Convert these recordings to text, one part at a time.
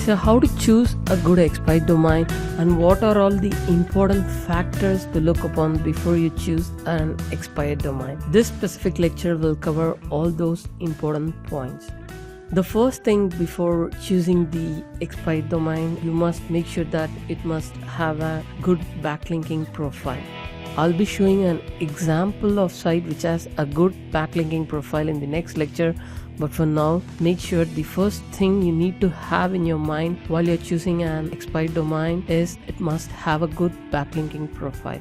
So how to choose a good expired domain and what are all the important factors to look upon before you choose an expired domain. This specific lecture will cover all those important points. The first thing before choosing the expired domain, you must make sure that it must have a good backlinking profile. I'll be showing an example of site which has a good backlinking profile in the next lecture, but for now, make sure the first thing you need to have in your mind while you're choosing an expired domain is it must have a good backlinking profile.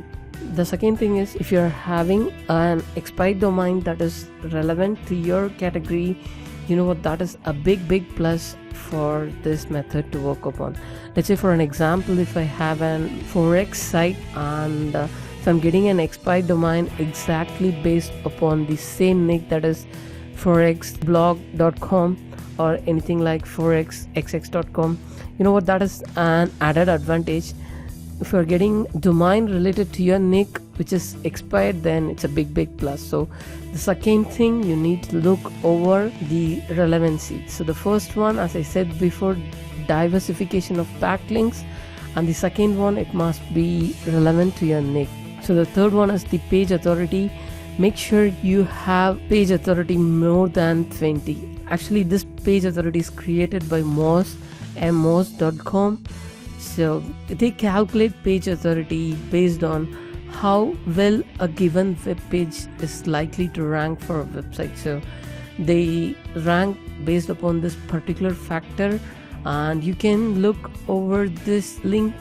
The second thing is, if you're having an expired domain that is relevant to your category, you know what, that is a big plus for this method to work upon. Let's say for an example, if I have an Forex site and if I'm getting an expired domain exactly based upon the same nick, that is forexblog.com or anything like forexxx.com, you know what, that is an added advantage. If you're getting domain related to your nick which is expired, then it's a big plus. So the second thing, you need to look over the relevancy. So the first one, as I said before, diversification of backlinks, and the second one, it must be relevant to your nick. So the third one is the page authority. Make sure you have page authority more than 20. Actually, this page authority is created by moz.com. So they calculate page authority based on how well a given web page is likely to rank for a website. So they rank based upon this particular factor, and you can look over this link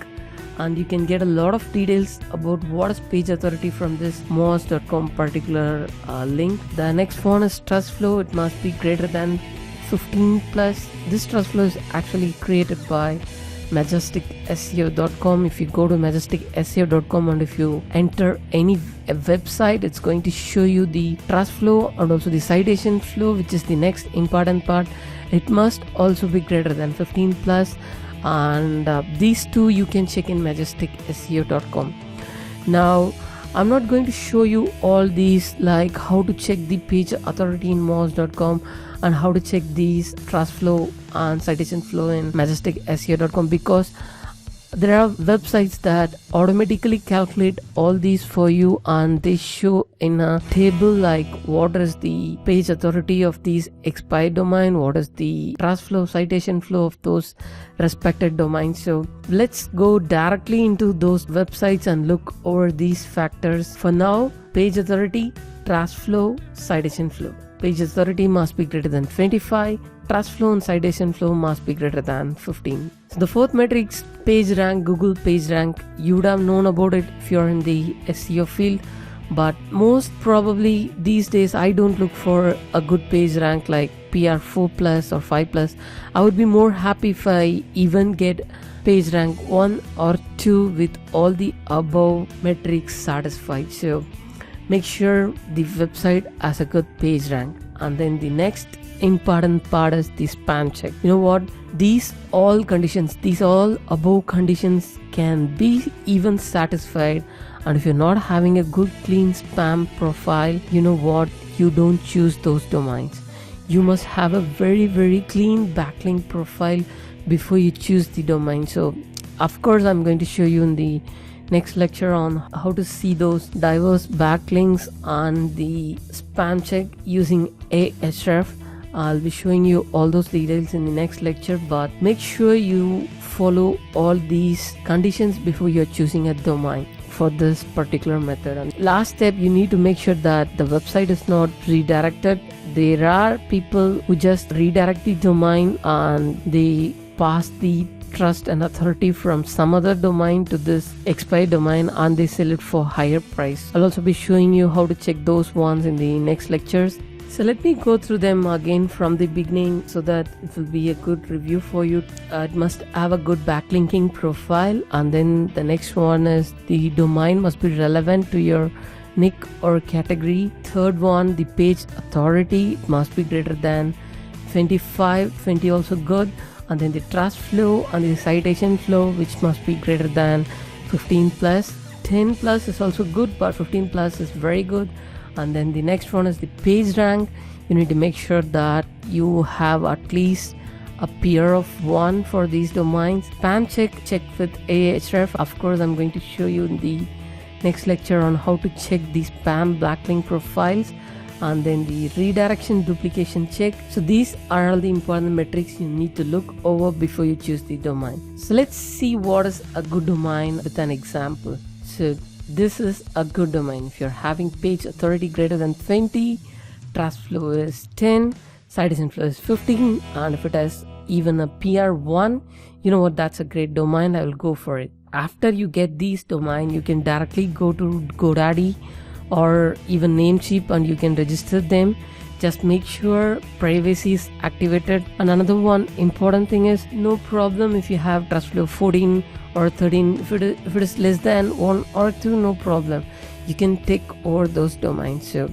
and you can get a lot of details about what is page authority from this moz.com particular link. The next one is trust flow. It must be greater than 15 plus. This trust flow is actually created by MajesticSEO.com. If you go to MajesticSEO.com and if you enter any website, it's going to show you the trust flow and also the citation flow, which is the next important part. It must also be greater than 15 plus, and these two you can check in MajesticSEO.com. Now, I'm not going to show you all these, like how to check the page authority in moz.com and how to check these trust flow and citation flow in MajesticSEO.com, because there are websites that automatically calculate all these for you, and they show in a table like what is the page authority of these expired domain, what is the trust flow, citation flow of those respected domains. So let's go directly into those websites and look over these factors. For now, page authority, trust flow, citation flow. Page authority must be greater than 25. Trust flow and citation flow must be greater than 15. So the fourth metric is page rank, Google page rank. You would have known about it if you're in the SEO field, but most probably these days I don't look for a good page rank like PR 4 plus or 5 plus. I would be more happy if I even get page rank 1 or 2 with all the above metrics satisfied. So make sure the website has a good page rank. And then the next important part is the spam check. You know what, these all above conditions can be even satisfied, and if you're not having a good clean spam profile, you know what, you don't choose those domains. You must have a very clean backlink profile before you choose the domain. So of course I'm going to show you in the next lecture on how to see those diverse backlinks and the spam check using Ahrefs. I'll be showing you all those details in the next lecture, but make sure you follow all these conditions before you're choosing a domain for this particular method. And last step, you need to make sure that the website is not redirected. There are people who just redirect the domain and they pass the trust and authority from some other domain to this expired domain and they sell it for higher price. I'll also be showing you how to check those ones in the next lectures. So let me go through them again from the beginning so that it will be a good review for you. It must have a good backlinking profile, and then the next one is the domain must be relevant to your nick or category. Third one, the page authority, it must be greater than 25, 20 also good. And then the trust flow and the citation flow, which must be greater than 15 plus. 10 plus is also good, but 15 plus is very good. And then the next one is the page rank. You need to make sure that you have at least a peer of 1 for these domains. Spam check with Ahref. Of course, I'm going to show you in the next lecture on how to check the spam backlink profiles, and then the redirection duplication check. So these are all the important metrics you need to look over before you choose the domain. So let's see what is a good domain with an example. So this is a good domain. If you're having page authority greater than 20, traffic flow is 10, citation flow is 15, and if it has even a PR1, you know what, that's a great domain. I will go for it. After you get these domain, you can directly go to GoDaddy or even Namecheap and you can register them. Just make sure privacy is activated. And another one important thing is, no problem if you have traffic flow 14 or 13. If it is less than 1 or 2, no problem. You can take over those domains. So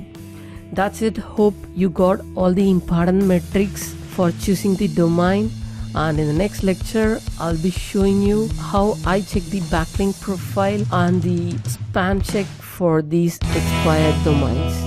that's it. Hope you got all the important metrics for choosing the domain. And in the next lecture, I'll be showing you how I check the backlink profile and the spam check for these expired domains.